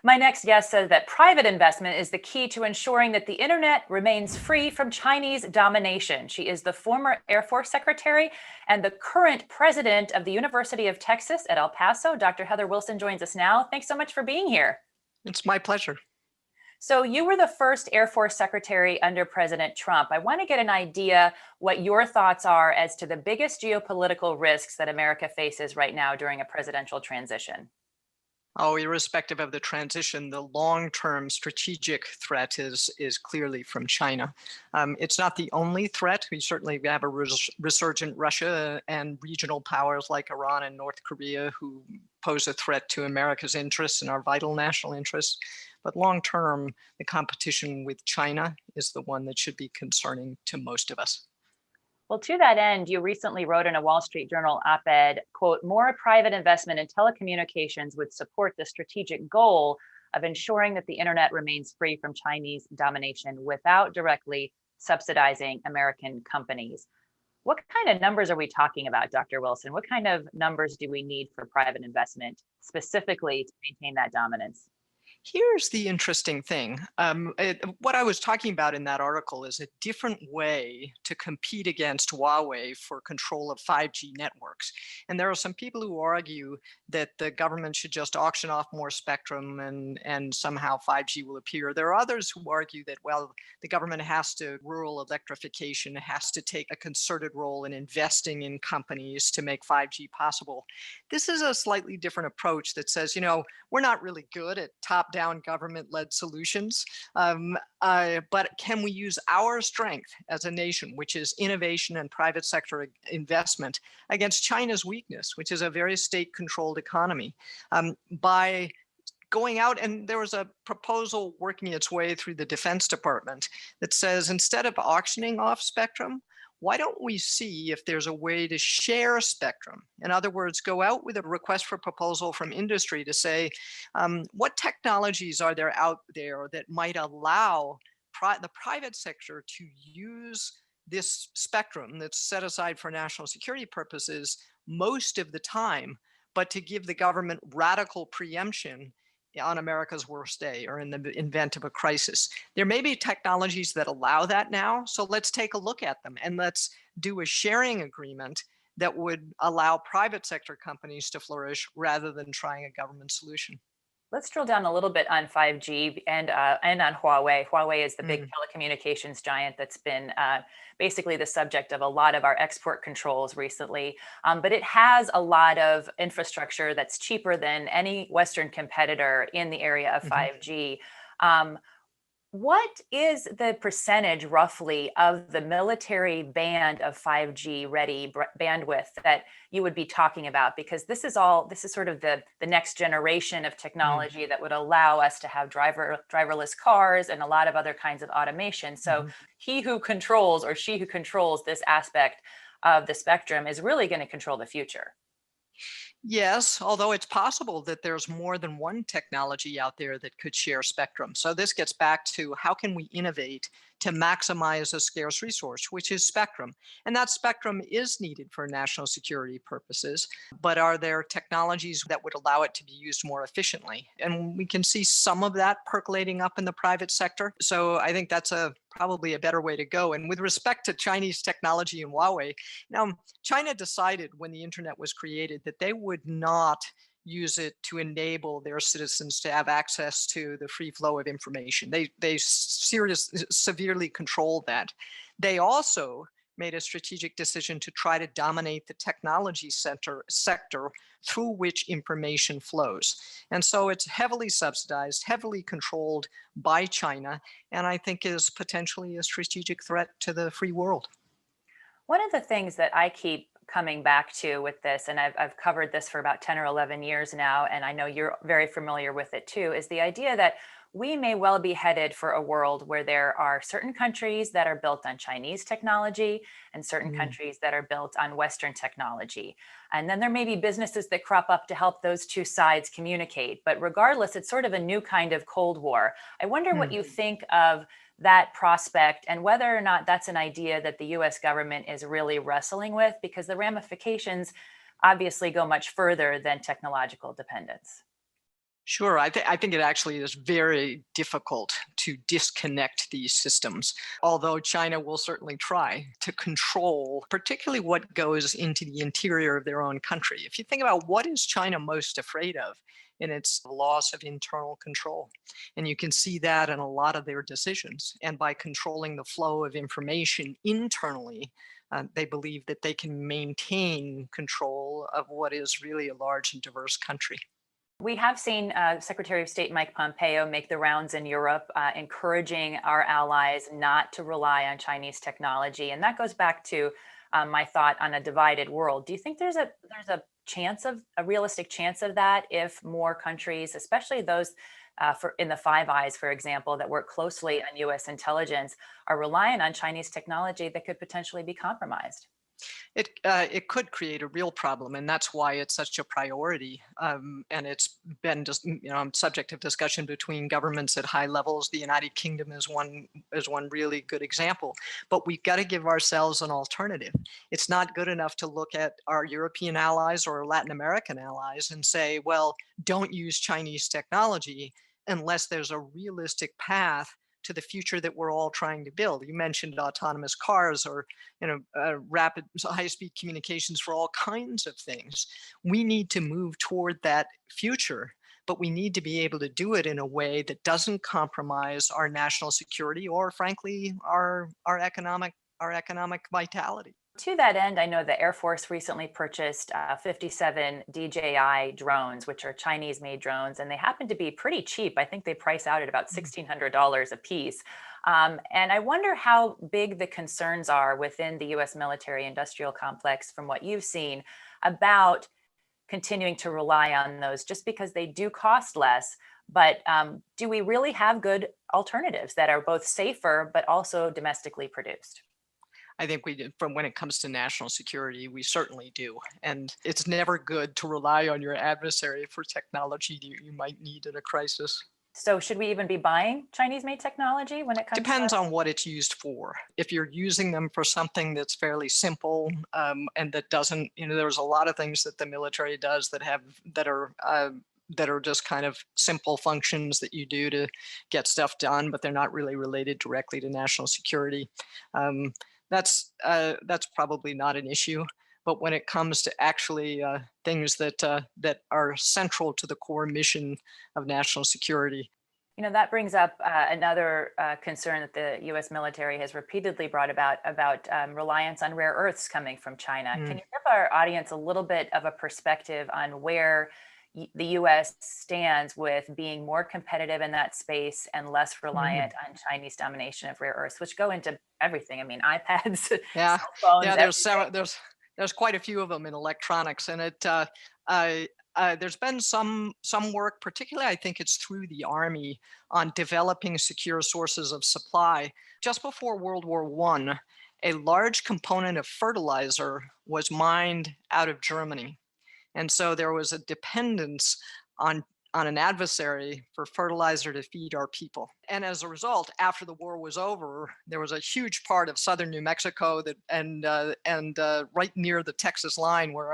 My next guest says that private investment is the key to ensuring that the internet remains free from Chinese domination. She is the former Air Force Secretary and the current president of the University of Texas at El Paso. Dr. Heather Wilson joins us now. Thanks so much for being here. It's my pleasure. So, you were the first Air Force Secretary under President Trump. I want to get an idea what your thoughts are as to the biggest geopolitical risks that America faces right now during a presidential transition. Oh, irrespective of the transition, the long-term strategic threat is clearly from China. It's not the only threat. We certainly have a resurgent Russia and regional powers like Iran and North Korea who pose a threat to America's interests and our vital national interests. But long-term, the competition with China is the one that should be concerning to most of us. Well, to that end, you recently wrote in a Wall Street Journal op-ed, quote, more private investment in telecommunications would support the strategic goal of ensuring that the internet remains free from Chinese domination without directly subsidizing American companies. What kind of numbers are we talking about, Dr. Wilson? What kind of numbers do we need for private investment specifically to maintain that dominance? Here's the interesting thing. What I was talking about in that article is a different way to compete against Huawei for control of 5G networks. And there are some people who argue that the government should just auction off more spectrum and somehow 5G will appear. There are others who argue that, well, the government has to, rural electrification has to take a concerted role in investing in companies to make 5G possible. This is a slightly different approach that says, we're not really good at top-down government-led solutions, but can we use our strength as a nation, which is innovation and private sector investment, against China's weakness, which is a very state-controlled economy, by going out, and there was a proposal working its way through the Defense Department that says instead of auctioning off spectrum, why don't we see if there's a way to share spectrum? In other words, go out with a request for proposal from industry to say, what technologies are there out there that might allow the private sector to use this spectrum that's set aside for national security purposes most of the time, but to give the government radical preemption on America's worst day or in the event of a crisis. There may be technologies that allow that now, so let's take a look at them and let's do a sharing agreement that would allow private sector companies to flourish rather than trying a government solution. Let's drill down a little bit on 5G and on Huawei. Huawei is the big Mm. telecommunications giant that's been basically the subject of a lot of our export controls recently. But it has a lot of infrastructure that's cheaper than any Western competitor in the area of Mhm. 5G. Um, what is the percentage roughly of the military band of 5G ready bandwidth that you would be talking about? Because this is sort of the next generation of Mm. technology that would allow us to have driverless cars and a lot of other kinds of automation. So Mhm. he who controls or she who controls this aspect of the spectrum is really going to control the future. Yes, although it's possible that there's more than one technology out there that could share spectrum. So this gets back to how can we innovate to maximize a scarce resource, which is spectrum. And that spectrum is needed for national security purposes, but are there technologies that would allow it to be used more efficiently? And we can see some of that percolating up in the private sector. So I think that's probably a better way to go. And with respect to Chinese technology and Huawei, now China decided when the internet was created that they would not use it to enable their citizens to have access to the free flow of information. They severely controlled that. They also made a strategic decision to try to dominate the technology sector through which information flows. And so it's heavily subsidized, heavily controlled by China, and I think is potentially a strategic threat to the free world. One of the things that I keep coming back to with this, and I've covered this for about 10 or 11 years now, and I know you're very familiar with it too, is the idea that we may well be headed for a world where there are certain countries that are built on Chinese technology and certain Mm. countries that are built on Western technology. And then there may be businesses that crop up to help those two sides communicate. But regardless, it's sort of a new kind of Cold War. I wonder what Mm. you think of that prospect and whether or not that's an idea that the US government is really wrestling with, because the ramifications obviously go much further than technological dependence. Sure, I think it actually is very difficult to disconnect these systems, although China will certainly try to control, particularly what goes into the interior of their own country. If you think about what is China most afraid of, and it's the loss of internal control. And you can see that in a lot of their decisions. And by controlling the flow of information internally, they believe that they can maintain control of what is really a large and diverse country. We have seen Secretary of State Mike Pompeo make the rounds in Europe, encouraging our allies not to rely on Chinese technology, and that goes back to my thought on a divided world. Do you think there's a chance of a realistic chance of that if more countries, especially those for in the Five Eyes, for example, that work closely on U.S. intelligence, are relying on Chinese technology that could potentially be compromised? It could create a real problem, and that's why it's such a priority. And it's been just subject of discussion between governments at high levels. The United Kingdom is one really good example. But we've got to give ourselves an alternative. It's not good enough to look at our European allies or Latin American allies and say, well, don't use Chinese technology unless there's a realistic path to the future that we're all trying to build. You mentioned autonomous cars or rapid high-speed communications for all kinds of things. We need to move toward that future, but we need to be able to do it in a way that doesn't compromise our national security or, frankly, our economic vitality. To that end, I know the Air Force recently purchased 57 DJI drones, which are Chinese made drones, and they happen to be pretty cheap. I think they price out at about $1,600 a piece. And I wonder how big the concerns are within the US military industrial complex, from what you've seen, about continuing to rely on those just because they do cost less. But do we really have good alternatives that are both safer but also domestically produced? I think we do, from when it comes to national security, we certainly do. And it's never good to rely on your adversary for technology you might need in a crisis. So should we even be buying Chinese made technology when it comes to? Depends on what it's used for. If you're using them for something that's fairly simple and that doesn't, there's a lot of things that the military does that are just kind of simple functions that you do to get stuff done, but they're not really related directly to national security. Um, that's probably not an issue. But when it comes to actually things that are central to the core mission of national security. That brings up another concern that the U.S. military has repeatedly brought about reliance on rare earths coming from China. Can Mm, you give our audience a little bit of a perspective on where the U.S. stands with being more competitive in that space and less reliant mhm. on Chinese domination of rare earths, which go into everything? I mean, iPads, Yeah, cell phones, yeah. There's everything. several, there's quite a few of them in electronics, and there's been some work, particularly I think it's through the Army, on developing secure sources of supply. Just before World War One, a large component of fertilizer was mined out of Germany, and so there was a dependence on on an adversary for fertilizer to feed our people. And as a result, after the war was over, there was a huge part of southern New Mexico that and right near the Texas line where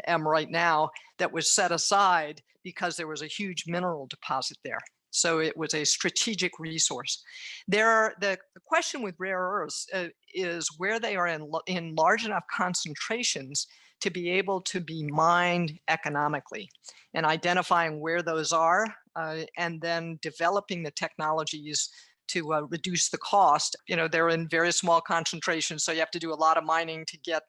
am right now that was set aside because there was a huge mineral deposit there. So it was a strategic resource. The question with rare earths is where they are in large enough concentrations to be able to be mined economically, and identifying where those are, and then developing the technologies to reduce the cost. They're in very small concentrations, so you have to do a lot of mining to get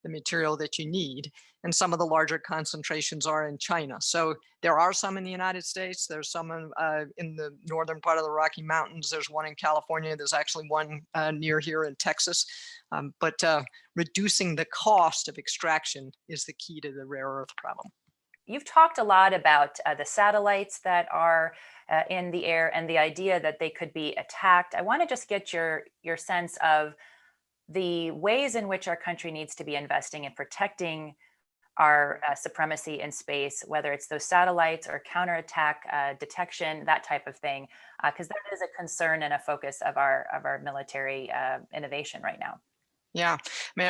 the material that you need. And some of the larger concentrations are in China. So there are some in the United States. There's some in the northern part of the Rocky Mountains. There's one in California. There's actually one near here in Texas. But reducing the cost of extraction is the key to the rare earth problem. You've talked a lot about the satellites that are in the air and the idea that they could be attacked. I want to just get your sense of the ways in which our country needs to be investing in protecting our supremacy in space, whether it's those satellites or counterattack detection, that type of thing, because that is a concern and a focus of our military innovation right now. Yeah,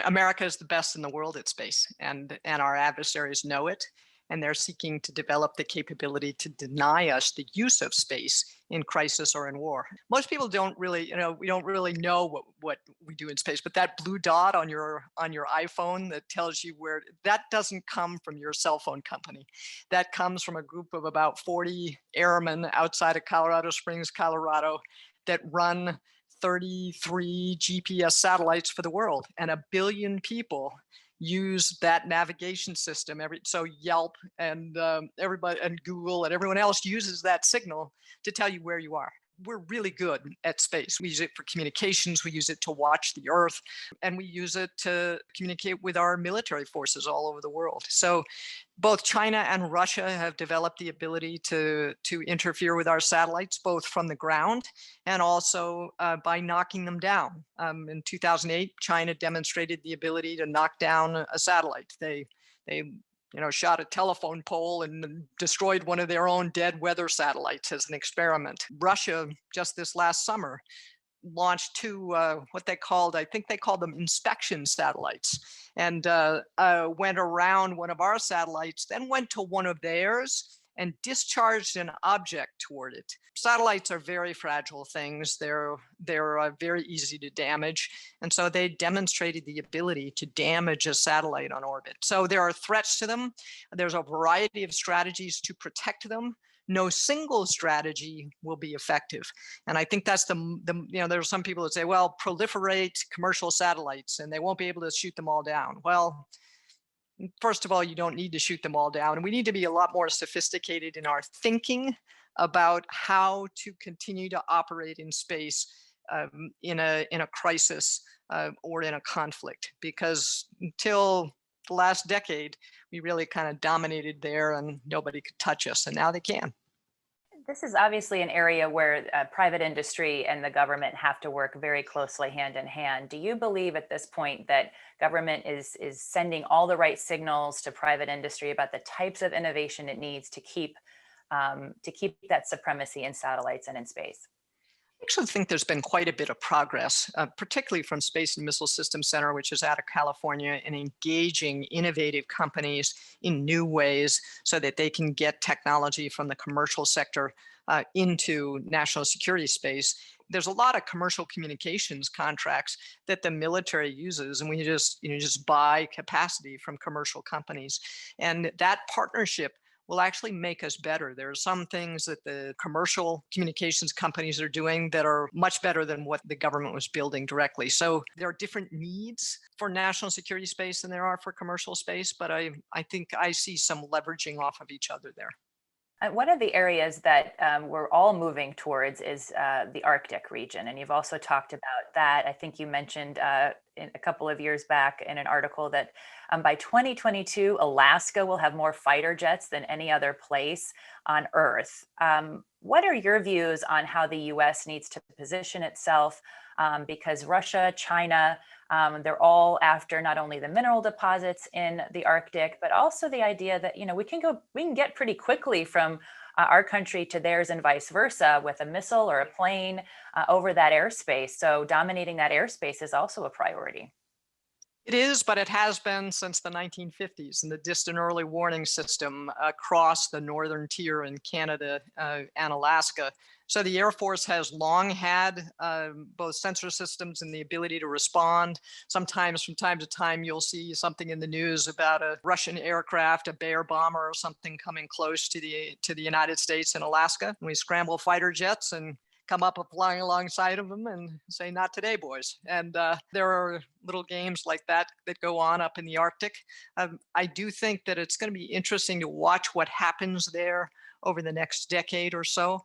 America is the best in the world at space, and our adversaries know it. and they're seeking to develop the capability to deny us the use of space in crisis or in war. Most people don't really, we don't really know what we do in space, but that blue dot on your iPhone that tells you where, that doesn't come from your cell phone company. That comes from a group of about 40 airmen outside of Colorado Springs, Colorado, that run 33 GPS satellites for the world, and 1 billion people use that navigation system. So Yelp and everybody and Google and everyone else uses that signal to tell you where you are. We're really good at space. We use it for communications, we use it to watch the Earth, and we use it to communicate with our military forces all over the world. So both China and Russia have developed the ability to interfere with our satellites, both from the ground and also by knocking them down. In 2008, China demonstrated the ability to knock down a satellite. They shot a telephone pole and destroyed one of their own dead weather satellites as an experiment. Russia, just this last summer, launched two, I think they called them inspection satellites, and went around one of our satellites, then went to one of theirs and discharged an object toward it. Satellites are very fragile things. They're very easy to damage. And so they demonstrated the ability to damage a satellite on orbit. So there are threats to them. There's a variety of strategies to protect them. No single strategy will be effective. And I think that's there are some people that say, well, proliferate commercial satellites and they won't be able to shoot them all down. Well, first of all, you don't need to shoot them all down. And we need to be a lot more sophisticated in our thinking about how to continue to operate in space in a crisis or in a conflict, because until the last decade, we really kind of dominated there and nobody could touch us, and now they can. This is obviously an area where private industry and the government have to work very closely hand in hand. Do you believe at this point that government is sending all the right signals to private industry about the types of innovation it needs to keep that supremacy in satellites and in space? I actually think there's been quite a bit of progress, particularly from Space and Missile Systems Center, which is out of California, and engaging innovative companies in new ways so that they can get technology from the commercial sector into national security space. There's a lot of commercial communications contracts that the military uses, and we just buy capacity from commercial companies, and that partnership will actually make us better. There are some things that the commercial communications companies are doing that are much better than what the government was building directly. So there are different needs for national security space than there are for commercial space, but I think I see some leveraging off of each other there. One of the areas that we're all moving towards is the Arctic region. And you've also talked about that. I think you mentioned in a couple of years back in an article that by 2022, Alaska will have more fighter jets than any other place on Earth. What are your views on how the US needs to position itself? Because Russia, China, they're all after not only the mineral deposits in the Arctic, but also the idea that we can get pretty quickly from our country to theirs and vice versa with a missile or a plane over that airspace. So dominating that airspace is also a priority. It is, but it has been since the 1950s, and the distant early warning system across the northern tier in Canada and Alaska. So the Air Force has long had both sensor systems and the ability to respond. Sometimes from time to time, you'll see something in the news about a Russian aircraft, a Bear bomber or something coming close to the United States in Alaska. And we scramble fighter jets and come up flying alongside of them and say, not today, boys. And there are little games like that that go on up in the Arctic. I do think that it's going to be interesting to watch what happens there over the next decade or so.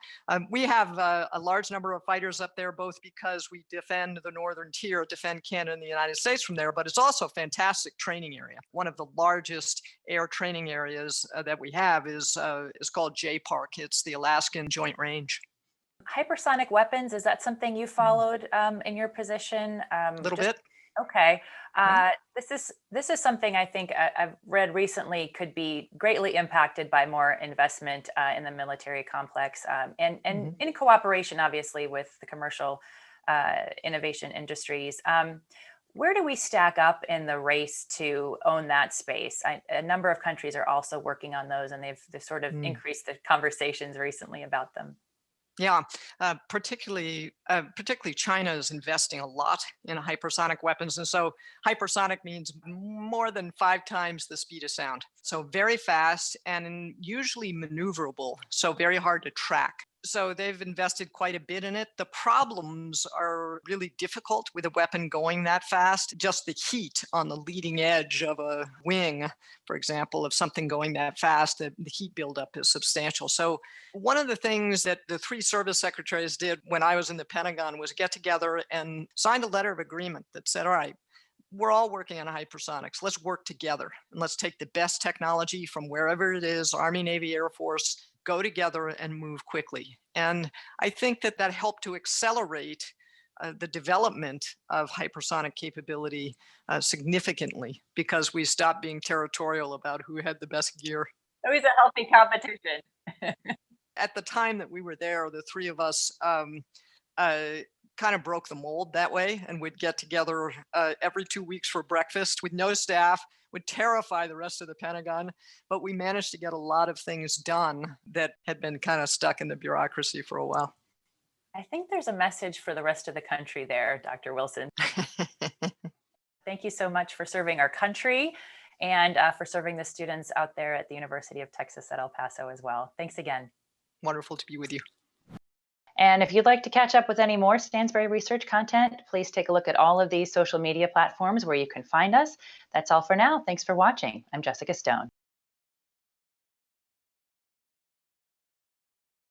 We have a large number of fighters up there, both because we defend the northern tier, defend Canada and the United States from there, but it's also a fantastic training area. One of the largest air training areas that we have is called JPARC. It's the Alaskan Joint Range. Hypersonic weapons, is that something you followed in your position? A little bit. Okay. Yeah. This is something I think I've read recently could be greatly impacted by more investment in the military complex and in cooperation, obviously, with the commercial innovation industries. Where do we stack up in the race to own that space? A number of countries are also working on those, and they've sort of Mm. increased the conversations recently about them. Yeah, particularly China is investing a lot in hypersonic weapons, and so hypersonic means more than 5 times the speed of sound. So very fast and usually maneuverable, so very hard to track. So they've invested quite a bit in it. The problems are really difficult with a weapon going that fast. Just the heat on the leading edge of a wing, for example, of something going that fast, the heat buildup is substantial. So one of the things that the 3 service secretaries did when I was in the Pentagon was get together and signed a letter of agreement that said, all right, we're all working on hypersonics. Let's work together and let's take the best technology from wherever it is, Army, Navy, Air Force, go together and move quickly. And I think that that helped to accelerate the development of hypersonic capability significantly because we stopped being territorial about who had the best gear. Always a healthy competition. At the time that we were there, the 3 of us uh, kind of broke the mold that way, and we'd get together every 2 weeks for breakfast with no staff, would terrify the rest of the Pentagon, but we managed to get a lot of things done that had been kind of stuck in the bureaucracy for a while. I think there's a message for the rest of the country there, Dr. Wilson. Thank you so much for serving our country and for serving the students out there at the University of Texas at El Paso as well. Thanks again. Wonderful to be with you. And if you'd like to catch up with any more Stansberry research content, please take a look at all of these social media platforms where you can find us. That's all for now. Thanks for watching. I'm Jessica Stone.